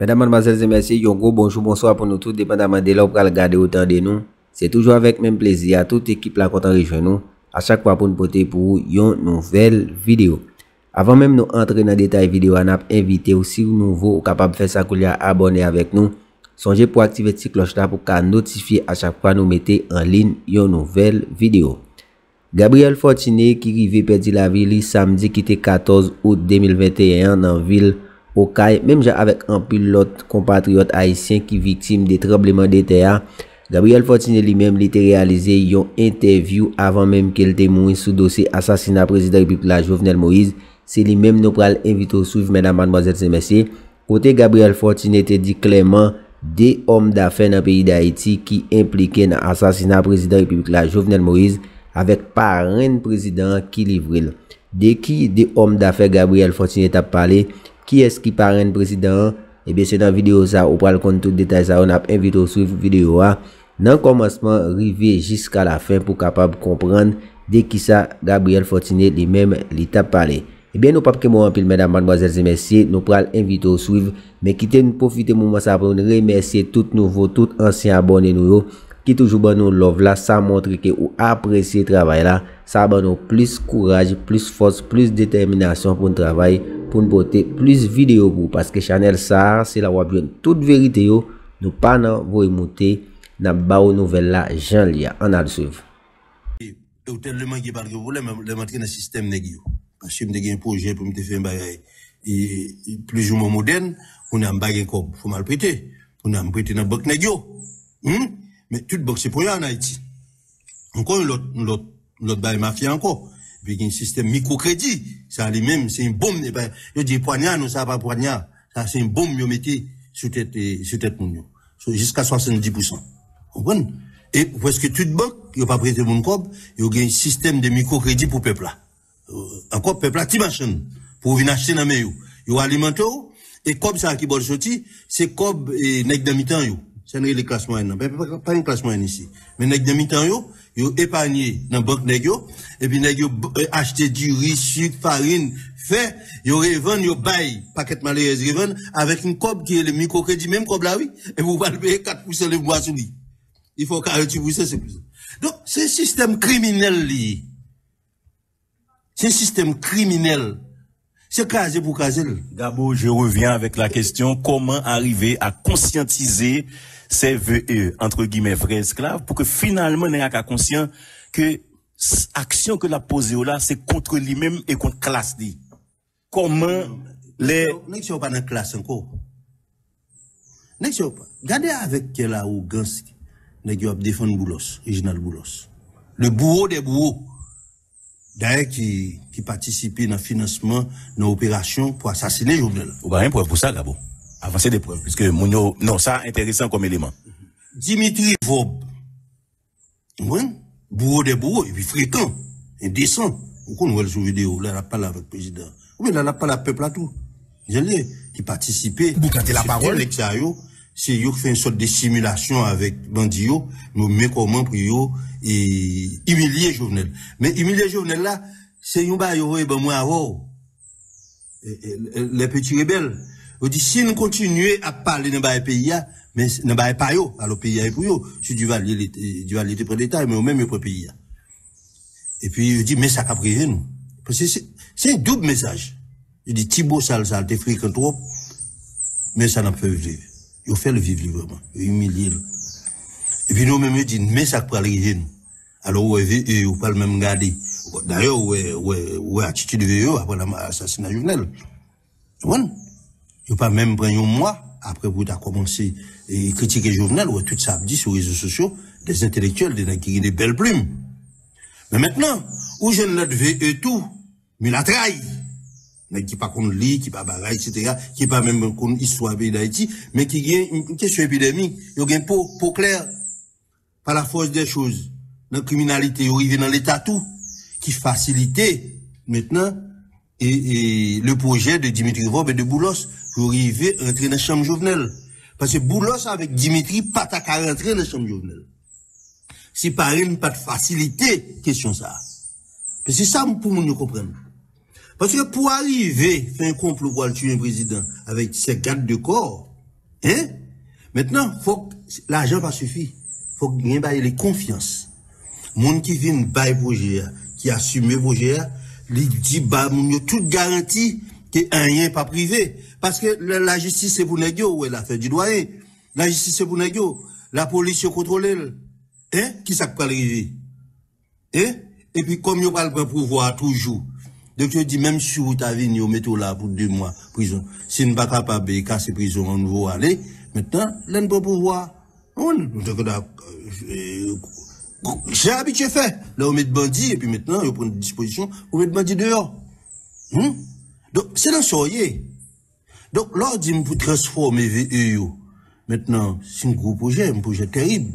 Mesdames, mademoiselles et messieurs, un gros bonjour, bonsoir pour nous tous, dépendamment de là où vous regarder autant de nous. C'est toujours avec même plaisir à toute équipe là qu'on rejoint nous, à chaque fois pour nous porter pour une nouvelle vidéo. Avant même nous entrer dans le détail vidéo, on a invité aussi nouveau capable de faire ça qu'on a abonné avec nous. Songez pour activer cette cloche là pour qu'à notifier à chaque fois nous mettez en ligne une nouvelle vidéo. Gabriel Fortuné qui rive perdit la vie samedi qui était 14 août 2021 dans ville Okaï, même avec un pilote compatriote haïtien qui victime des tremblements de terre. Gabriel Fortuné lui-même il réalisé une interview avant même qu'il témoigne sous dossier assassinat président République la Jovenel Moïse. C'est lui-même nous pral inviter au suivre mesdames, mademoiselles et messieurs. Côté Gabriel Fortuné te dit clairement des hommes d'affaires dans le pays d'Haïti qui impliqués dans l'assassinat président République la Jovenel Moïse avec parrain président qui livre. De qui des hommes d'affaires Gabriel Fortuné t'a parlé, qui est-ce qui parrain président? Et bien c'est dans la vidéo ça, on parle compte tout détail ça, on a invité au suivre vidéo dans le commencement arrivé jusqu'à la fin pour capable comprendre de qui ça Gabriel Fortuné lui-même lui t'a parlé. Et bien nous pas que moi en pile mesdames, mademoiselles et messieurs, nous pral inviter au suivre, mais quittez nous profiter moment ça pour nous remercier tout nouveau, tout ancien abonnés nous qui toujours bon nous love là, ça montre que ou apprécier travail là, ça donne nous plus courage, plus force, plus détermination pour nous travailler, pour nous porter plus vidéo pour parce que channel ça c'est là où on toute vérité yo, nous pas nan voy monter n'a ba nouvelle là Jean Lia, on a le suivre. Et tellement qui parle que vous voulez le mettre dans le système nèg yo. Parce que j'ai un projet pour me faire un bagage plus ou moins moderne, on a un bagage comme faut mal prêter, on a prêté dans banque nèg yo. Mais toute banque c'est pour y en Haïti. Encore l'autre bail mafia encore. Puis il y a un système microcrédit, ça lui-même c'est une bombe, yo dit poignard nous ça pas poignard, ça c'est une bombe yo mettez sur tête moun yo. Jusqu'à 70%. Comprenez? Et presque toute banque, yo pas prêté mon cob, yo a un système de microcrédit pour peuple là. Encore peuple là ti machine pour venir acheter dans main yo. Yo alimente et comme ça qui bol sorti, c'est comme nèg dans mi-temps yo. C'est les classes moyennes, pas une classe moyenne ici. Mais nèg dans mi-temps yo épargné dans banque nèg yo et puis nèg yo acheter du riz, sucre, farine, fait yo revend yo bail paquet malheureuse revend avec une cob qui est le microcrédit même cob là oui et vous allez payer 4% le mois sur lui. Il faut 48% c'est plus. Donc c'est un système criminel li. C'est un système criminel. C'est casé pour caser. Gabo, je reviens avec la question, comment arriver à conscientiser ces VE, entre guillemets, vrais esclaves, pour que finalement, on ait conscient que l'action que la posée là, c'est contre lui-même et contre classe dit. Comment les... N'est-ce pas dans la classe encore? N'est-ce pas? Regardez avec quelle arrogance, n'est-ce pas défendre Boulos, Reginald Boulos. Le bourreau des bourreaux. D'ailleurs, qui participait dans le financement, dans l'opération pour assassiner Jovenel. Vous avez une preuve pour ça, Gabo? Avancer des preuves, puisque Mounio, non, ça, intéressant comme élément. Dimitri Vob. Oui? Bourreau des bourreaux, et puis fréquent, indécent. Pourquoi nous voyons sur vidéo, là, elle a parlé avec le président. Oui, là, elle a parlé avec le peuple à tout. Je l'ai, qui participait. Vous cantez la parole? C'est eux qui fait une sorte de simulation avec Bandio, nous met comment pour eux, et humilier Jovenel. Mais humilier Jovenel là, c'est un bail et ben moi avant. Les petits rebelles. On dit si nous continuons à parler dans bail pays mais dans bail pas yo, alors pays est pour yo, si du valier était près l'État mais au même pour pays. Et puis il dit mais ça qu'a privé nous. Parce que c'est un double message. Il dit Thibaut Sal t'es fréquent trop mais ça n'a pas vivre. Il fait le vivre vraiment, il humilie. Et puis nous même dit mais ça peut arriver nous. Alors on pas le même garder. D'ailleurs ouais attitude de eux après l'assassinat Jovenel. Bon, il pas même prendre un mois après pour commencer et critiquer Jovenel ou tout ça dit sur les réseaux sociaux des intellectuels qui ont des belles plumes. Mais maintenant, où je ne le tout, mais la trahi. Mais qui pas qu'on lit, qui pas bagaille, etc., qui pas même qu'on histoire d'Haïti, mais qui gagne une question épidémique, il y a un pot clair, par la force des choses, dans la criminalité, il arrive dans l'état tout, qui facilitait, maintenant, et le projet de Dimitri Vob et de Boulos, pour arriver à entrer dans la chambre Jovenel. Parce que Boulos avec Dimitri, pas ta qu'à rentrer dans la chambre Jovenel. Si par une pas de facilité, question ça. C'est ça pour nous comprendre. Parce que pour arriver, faire un complot pour tuer un président avec ses gardes de corps, Hein? Maintenant, faut que l'argent pas suffire. Faut que y ait les confiance. Moun qui vient bailler projet, qui assume projet, il dit bah moun yo toute garantie que rien pas privé parce que la justice c'est pour nèg yo, ouais l'affaire du doyen. La justice c'est pour nèg yo, la police contrôle. Hein? Qui ça peut arriver? Hein? Et puis comme yo pas le pouvoir toujours. Donc je dis même si vous t'avez venu au métro là pour 2 mois prison, si nous pas capable de casser prison on nouveau aller, maintenant l'on peut pouvoir. J'ai habitué fait. Là on met bandit et puis maintenant on prend des dispositions pour mettre bandit dehors. Donc c'est dans soyez. Donc là on dit pour transformer VE maintenant c'est un gros projet, un projet terrible.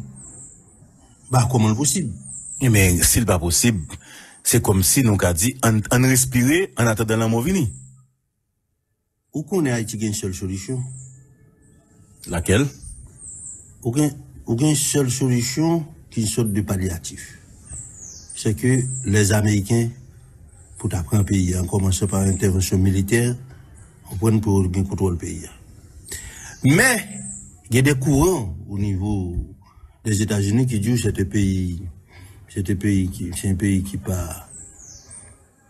Bah comment est possible? Mais s'il pas possible, c'est comme si nous avons dit, on respirer en attendant la mort venir. Où qu'on est Haïti, il y a une seule solution. Laquelle? Aucune seule solution qui est une sorte de palliatif. C'est que les Américains, pour apprendre un pays, en commençant par intervention militaire, on prend pour bien contrôler le pays. Mais, il y a des courants au niveau des États-Unis qui disent que c'est un pays qui pas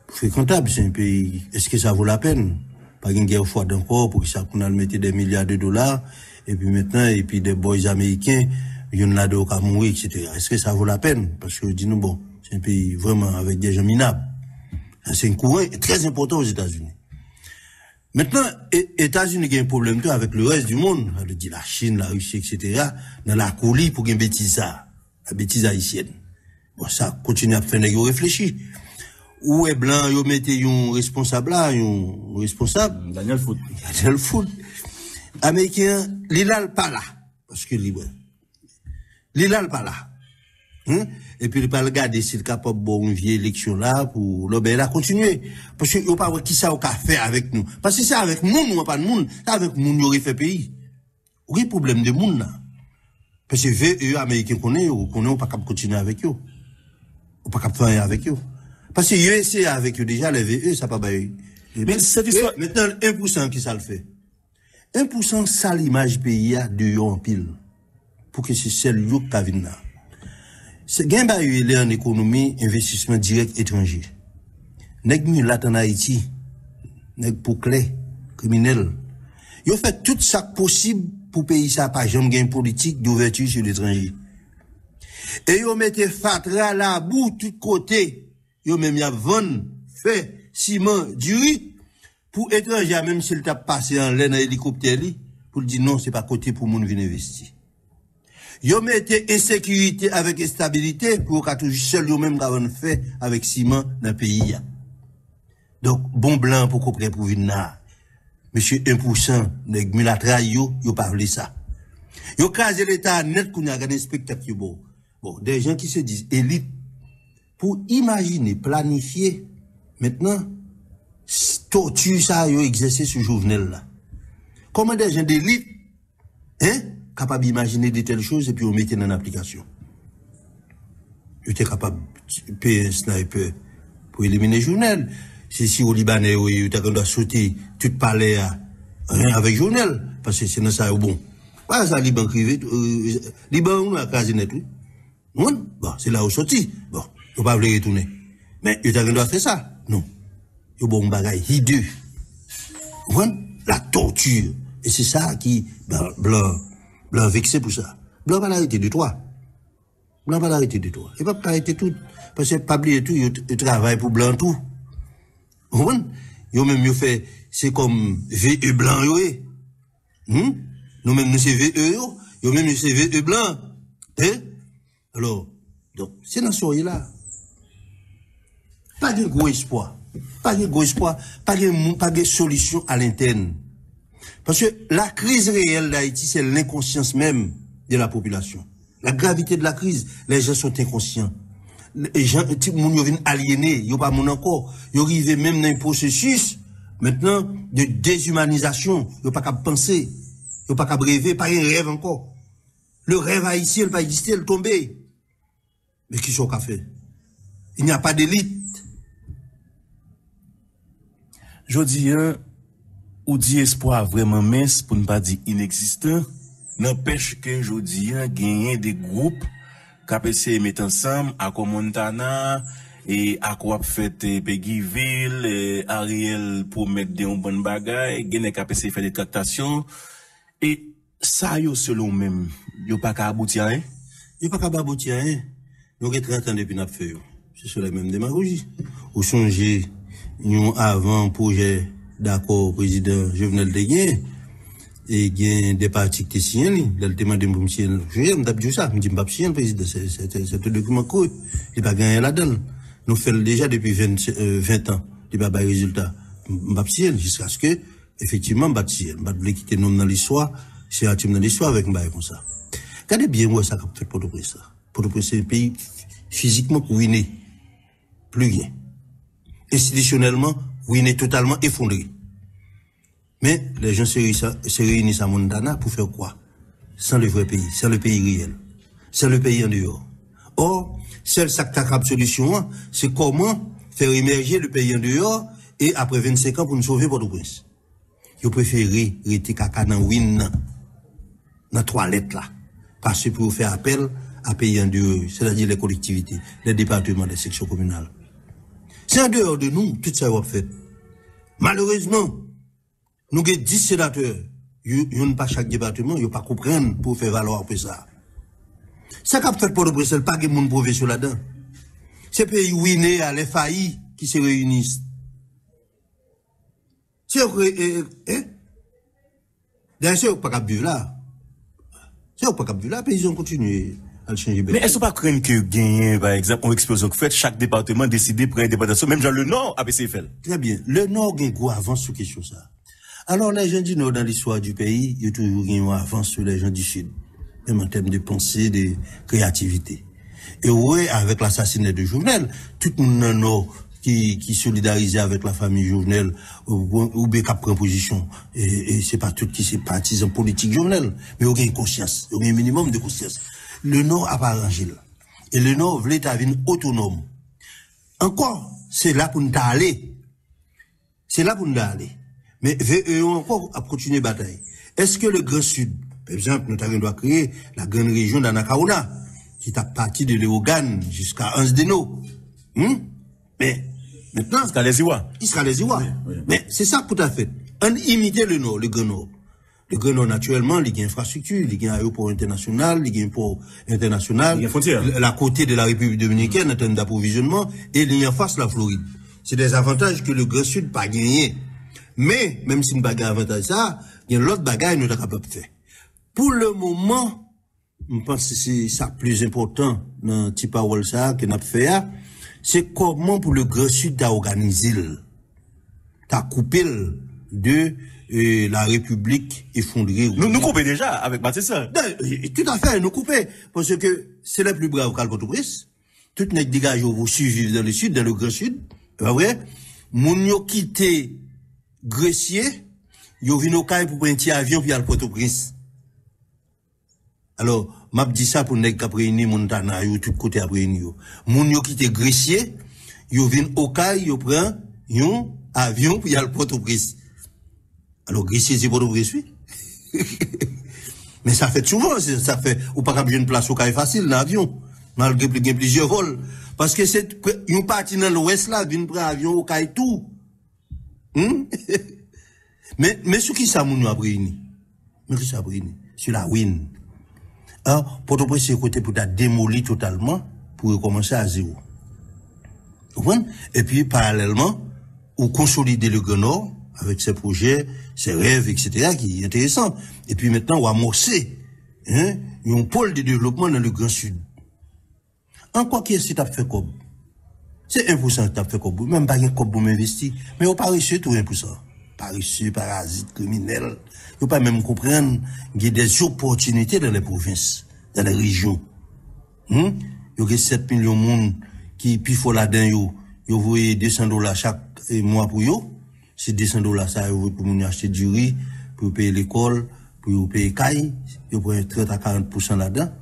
fréquentable, c'est un pays, est-ce que ça vaut la peine? Pas une guerre froide encore pour que ça qu'on a mettre des milliards de dollars, et puis maintenant, et puis des boys américains, il y en a d'autres qui mourir, etc. Est-ce que ça vaut la peine? Parce que, dis-nous, bon, c'est un pays vraiment avec des gens minables. C'est un courant très important aux États-Unis. Maintenant, États-Unis ont un problème tout avec le reste du monde, dit la Chine, la Russie, etc., dans la coulis pour une bêtise ça, la bêtise haïtienne. Bon, ça continue à faire réfléchir. Où est blanc, yo mettez un responsable là, un responsable. Daniel Foot. Daniel Foot. Américain, l'ilal pas là. Parce que libre. L'ilal pas là. Et puis il pas regarder s'il est capable de bon une vieille élection là pour l'obéir à continuer. Parce que yo pas qui ça au fait avec nous. Parce que c'est avec nous, pas de monde. C'est avec nous, nous aurait fait pays. Oui, problème de monde là. Parce que VE américain connaît, on pas capable continuer avec eux. On pas capable faire avec eux. Parce que eux essayent avec eux déjà, les VE, ça pas bailler. Mais cette histoire. Maintenant, 1% qui ça le fait. 1% ça l'image pays a de yon pile. Pour que c'est celle qui a vu là. C'est gain ba eu en économie, investissement direct étranger. Nèg mi là en Haïti. Nèg pour clé, criminel. Yo fait tout ça possible pour pays ça pas jamais gain politique d'ouverture sur l'étranger. Et yo mette fatra la bout tout côté. Yo même y a vendre, fait ciment, du riz pour étranger même s'il t'a passé en l'air dans hélicoptère pour dire non, c'est pas côté pour moun venir investir. Yo mette insécurité avec instabilité pour qu'à toujours seul yo même qu'avant fait avec ciment dans le pays. Donc bon blanc pour comprendre pour venir. Monsieur 1% nèg milatra yo pas voulu ça. Yo crasé l'état net qu'on a gagné spectacle bon. Bon, des gens qui se disent élite pour imaginer, planifier maintenant torture ça yo exercer ce Jovenel là. Comment des gens d'élite capable d'imaginer de telles choses et puis on mettait en application. Ils étaient capables de payer un sniper pour éliminer Jovenel. Si au Libanais, oui, tu dois sauter tout palais avec Jovenel, parce que c'est dans ça bon. Pas ça, Liban privé, Liban, on a casé net, oui. Bon, c'est là où sorti. Bon, il ne pas vouloir retourner. Mais il doit faire ça. Non. Il bon bagaille hideux. La torture. Et c'est ça qui, blanc vexé pour ça. Blanc va l'arrêter de toi. Blanc va l'arrêter de toi. Il va pas arrêter tout. Parce que pas oublier tout, il travaille pour blanc tout. Yo même yo fait, c'est comme VE blanc yo nous même nous c'est VE yo même nous c'est VE blanc. Alors, donc, c'est dans ce là. Pas de gros espoir. Pas de solution à l'interne. Parce que la crise réelle d'Haïti, c'est l'inconscience même de la population. La gravité de la crise, les gens sont inconscients. Les gens, ils viennent aliénés, ils n'ont pas mon encore. Ils arrivent même dans un processus, maintenant, de déshumanisation. Ils n'ont pas qu'à penser. Ils n'ont pas qu'à rêver, pas un rêve encore. Le rêve haïtien, il pas existé, il tombé. Mais qui sont qu'à faire? Il n'y a pas d'élite. Je dis, ou dit espoir vraiment mince pour ne pas dire inexistant, n'empêche que aujourd'hui, gagner des groupes qui mettent ensemble à Montana et à quoi fait Peggyville, Ariel pour mettre des bonnes bagailles, gagner qui faire des tractations et ça yo selon même, yo pas qu'à aboutir hein? Yo pas qu'à aboutir hein? Nous avons 30 ans depuis n'a fait. C'est sur la même démagogie. Ou changer avant projet d'accord président Jovenel Deguien et gain des partis qui signent dans le thème de monsieur je m'd'a dit ça me dit pas signer président c'est un document court il pas gagner là-dedans nous fait déjà depuis 20 ans il pas de résultat m'pa signer jusqu'à ce que effectivement m'pa signer m'pa voulait quitter nom dans l'histoire c'est un dans l'histoire avec m'ba comme ça regardez bien moi ça qu'a fait Port-au-Prince c'est un pays physiquement ruiné plus rien institutionnellement ruiné totalement effondré. Mais les gens se réunissent à Montana pour faire quoi? Sans le vrai pays, sans le pays réel, sans le pays en dehors. Or, seule solution, c'est comment faire émerger le pays en dehors et après 25 ans pour nous sauver Port-au-Prince. Ils préfèrent rester caca dans win dans toilette là. Parce que pour faire appel à pays en dehors, c'est-à-dire les collectivités, les départements, les sections communales. C'est en dehors de nous, tout ça va fait. Malheureusement, nous avons 10 sénateurs. Ils n'ont pas chaque département, ils n'ont pas comprendre pour faire valoir pour ça. Ça qu'a fait pour le Bruxelles, pas de monde professionnel là-dedans. C'est pays où il est à les faillis qui se réunissent. C'est d'ailleurs, c'est pas capable de là. C'est pas capable de là, puis ils ont continué. Mais est-ce pas craindre que gagner, par exemple, une explosion que fait, chaque département décide de prendre indépendance, même dans le Nord, APCFL? Très bien. Le Nord gagne quoi avance sur question ça. Alors, les gens du Nord, dans l'histoire du pays, ils ont toujours gagné avance sur les gens du Sud. Même en termes de pensée, de créativité. Et ouais, avec l'assassinat de Jovenel, tout le monde dans le Nord, qui solidarisait avec la famille Jovenel, ou bien qui prend position. Et c'est pas tout qui c'est partisan politique Jovenel. Mais il y a une conscience. Il y a un minimum de conscience. Le Nord a pas arrangé là. Et le Nord voulait être autonome. Encore, c'est là pour nous aller. C'est là pour nous aller. Mais encore à continuer la bataille. Est-ce que le Grand Sud, par exemple, nous doit créer la grande région d'Anakauna, qui est à partir de Léogane jusqu'à Ansdeno. Mais maintenant, il sera les Iwa. Il sera les Iwa. Oui. Mais c'est ça tout à fait. On imite le Nord, le Grand Nord. Le Grand Nord, naturellement, il y a infrastructure, il y a un aéroport international, il y a un port international, la côté de la République dominicaine en termes d'approvisionnement, et il y a en face la Floride. C'est des avantages que le Grand Sud n'a pas gagné. Mais, même si nous n'avons pas avantage ça, il y a l'autre bagaille nous sommes capables de faire. Pour le moment, je pense que c'est ça plus important dans petit parole ça que nous avons fait, c'est comment pour le Grand Sud t'as organisé, t'as coupé de la République effondrée. Nous coupons déjà avec Matissan. Tout à fait, nous coupons. Parce que c'est le plus brave qu'à Port-au-Prince. Tout n'est dégagé vous survivre dans le Sud, dans le Grand Sud. Pas vrai? Moun yo quitté Grecier, yo vino kay pour prendre un petit avion puis aller Port-au-Prince. Alors, m'a dit ça pour nèg après ni Montana, yo tout côté après ni yo. Moun yo quitté Grecier, yo vinn au kay, yo prend un avion puis aller Port-au-Prince. Alors, Grecier, c'est Port-au-Prince, oui. Mais ça fait souvent, ça fait, ou pas qu'à une place au cas facile, dans l'avion. Malgré plusieurs vols. Parce que c'est, une partie dans l'ouest là, vient prendre avion au cas et tout. Mais ce qui ça, moun a réuni? Mais qui ça a réuni? Sur la win. Alors, Port-au-Prince, c'est côté pour ta démolir totalement, pour recommencer à zéro. Vous comprenez? Et puis, parallèlement, ou consolider le Grand Nord, avec ses projets, ses rêves, etc., qui est intéressant. Et puis maintenant, on va amorcer, un pôle de développement dans le Grand Sud. En quoi qu'est-ce que tu as fait comme? C'est 1% que tu as fait comme. Même pas un comme pour m'investir. Mais on paresseux tout 1%. Paresseux, parasite, criminel. On pas même comprendre qu'il y a des opportunités dans les provinces, dans les régions. Il y a 7 millions de monde qui pifent là-dedans, ils voient $200 chaque mois pour eux. C'est $200 ça pour nous acheter du riz, pour payer l'école, pour payer caille, ils prennent 30 à 40% là-dedans,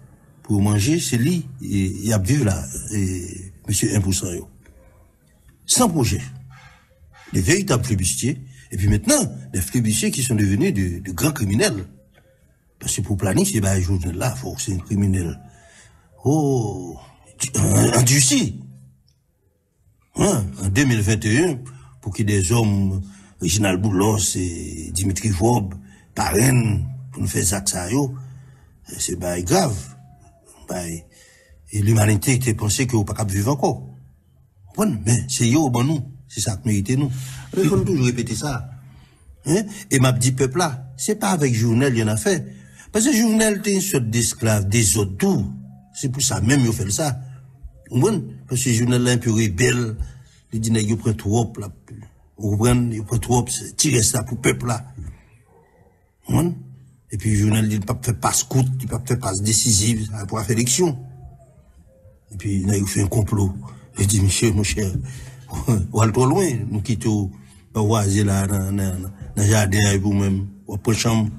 pour manger, c'est lui, il y a vivre là, monsieur 1%. Sans projet. Les véritables flibustiers, Et puis maintenant, des flébissiers qui sont devenus de grands criminels. Parce que pour planifier, bah, les journaux là, faut que c'est un criminel. Oh, endurci. Hein, en 2021, pour qu'il y ait des hommes, Reginald Boulos et Dimitri Vob, parrain, pour nous faire ça, c'est bah, grave. Bah, et l'humanité était pensée qu'on ne peut pas vivre encore. Mais c'est yo, bon nous. C'est ça que mérite nous. Il faut toujours répéter ça. Hein? Et m'a dit peuple là, c'est pas avec Journal, il y en a fait. Parce que Journal, t'es une sorte d'esclave, des autres tout. C'est pour ça même, il fait ça. Parce que Journal là, un peu rebelle. Il dit, il prend trop, là. Il prend trop, tirer ça pour peuple là. Et puis, Journal, il ne peut pas faire passe courte, il ne peut pas faire passe décisive pour faire élection. Et puis, il fait un complot. Il dit, monsieur, mon cher, on va trop loin, nous quittons, on va là, dans le jardin, vous-même, on prend chambre.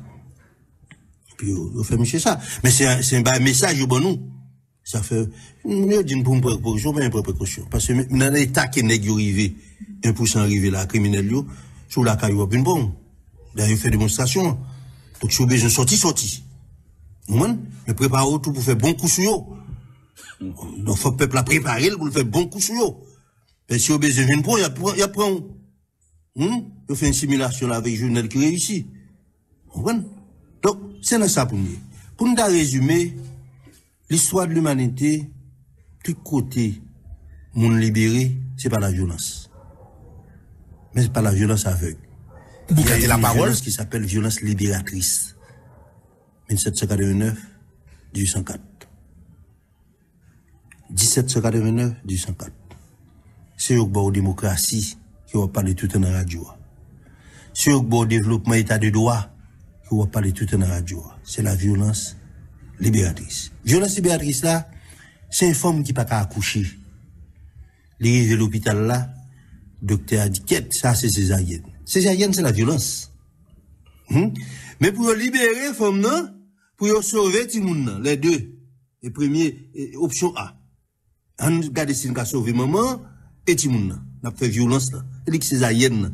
Puis, on fait monsieur ça. Mais c'est un message, bon, nous. Ça fait, mieux d'une pour une précaution, mais une précaution. Parce que, dans l'état qui n'est pas arrivé, 1% arrivé là, criminel, sur la caillou, une bombe. D'ailleurs, il fait démonstration. Donc, si vous avez besoin de sortir. Mais préparez tout pour faire bon coup sur eux. Donc, faut le peuple la préparer pour faire bon coup sur eux. Et si vous avez besoin d'une bombe, il y a prend. Il fait une simulation là avec Journal qui réussit. Donc, c'est là ça pour nous. Pour nous résumer, l'histoire de l'humanité, tout côté, monde libéré, c'est pas la violence. Mais c'est pas la violence aveugle. Il y a une violence qui s'appelle violence libératrice. 1789, 1804. 1789, 1804. C'est au démocratie qui va parler tout en radio. C'est au développement état de droit qui va parler tout en radio. C'est la violence libératrice. Violence libératrice là, c'est une femme qui n'a pas accoucher. Les à l'hôpital là, docteur a dit, ça c'est césarienne. Césarienne, c'est la violence. Mais pour libérer femme non, pour sauver tout le monde, les deux. Et premier, option A. On regarde si on a sauvé maman et tout le monde. On a fait violence là. C'est que césarienne.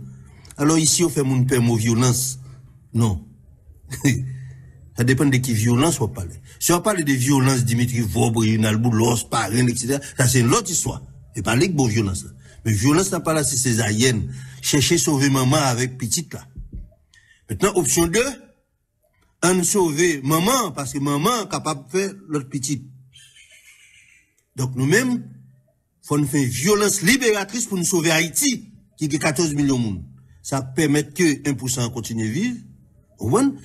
Alors ici, on fait mon père mot violence. Non. Ça dépend de qui violence on va parler. Si on parle de violence, Dimitri Vob, Reginald Boulos, parrain, etc., ça c'est une autre histoire. Et pas de bonne violence. Mais violence n'a pas là, c'est césarienne. Chercher sauver maman avec petite là. Maintenant, option 2, on sauver maman, parce que maman est capable de faire l'autre petite. Donc nous-mêmes, faut nous faire violence libératrice pour nous sauver Haïti, qui est 14 millions de monde. Ça permet que 1% continue à vivre.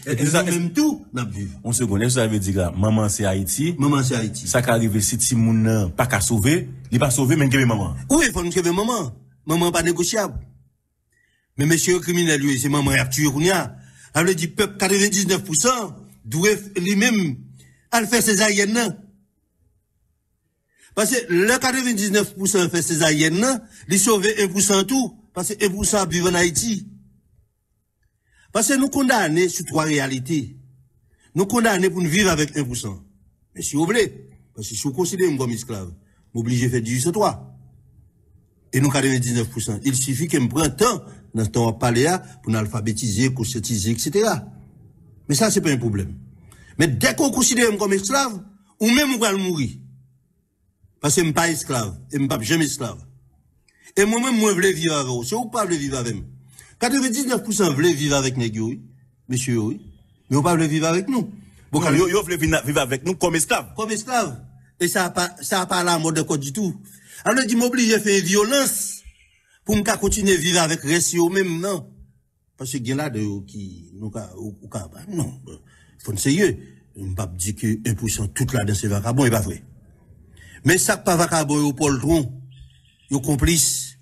Et nous-mêmes tout, nous vivons. On se connaît, ça veut dire que maman c'est Haïti. Maman c'est Haïti. Ça qui arrive si ti moun pas qu'à sauver, il pas sauver mais qu'il maman. Oui, il faut nous sauver maman. Maman pas négociable. Mais monsieur criminel, lui, c'est maman qui a tué Kounia. Elle veut dire, peuple 99% doit lui-même, elle fait césarienne. Parce que le 99% fait césarienne, il sauve 1% tout. Parce que 1% vivent en Haïti. Parce que nous condamnons sur 3 réalités. Nous condamnons pour nous vivre avec 1%. Mais si vous voulez, parce que si vous considérez comme esclave, vous obligez de faire 1803. Et nous 99%. Il suffit que me prenne temps dans ce temps parler pour nous alphabétiser, conscientiser, etc. Mais ça, c'est pas un problème. Mais dès qu'on considère comme esclave, ou même on va mourir. Parce que je ne suis pas esclave. Et je ne suis pas jamais esclave. Et moi-même, moi, je veux vivre avec vous. Si vous ne pouvez pas vivre avec moi. 99% veulent vivre avec nous, oui. Monsieur, oui. Mais vous ne pouvez pas vivre avec nous. Bon, vous voulez vivre avec nous comme esclave. Comme esclave. Et ça n'a pas la mode de code du tout. Alors, je m'oblige à faire violence pour me continuer à vivre avec reste même, non. Parce que il y a là de qui, non, il faut être sérieux. Je ne peux pas dire que 1% tout là dans ces vagabonds, il n'est pas vrai. Mais ça pas vagabond, au Paul Tron, ils complices.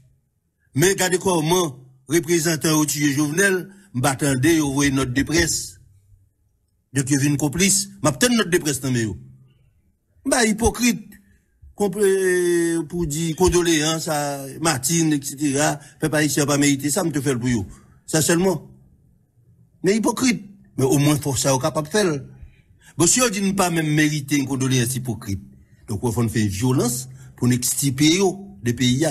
Mais regardez comment, représentant au tué Jovenel, m'attendait, au voyez note de presse. Donc, il y a une complice, m'attendait note de presse dans mes bah, hypocrite. Pour dire condoléances à Martine, etc. Fait pas ici, pas mérité ça, me te fait le bouillot. Ça seulement. Mais hypocrite. Mais au moins, faut ça, capable de faire. Bon, si on dit ne pas même mériter une condoléance hypocrite. Donc, on fait une violence pour nous extirper des pays.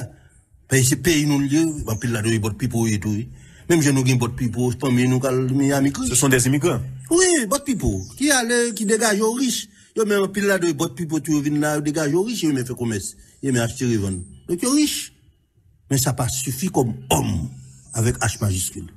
Parce que ces pays non lieu, on peut la donner votre pipo et tout. Même je nous gagne bot people, parmi nous Miami. Ce sont des immigrants. Oui, bot people qui dégagent aux riches. Yo même pile là de bot people tu viens là dégagent aux riches, yo même fait commerce, yo même acheter revendre. Donc yo riche. Mais ça pas suffit comme homme avec H majuscule.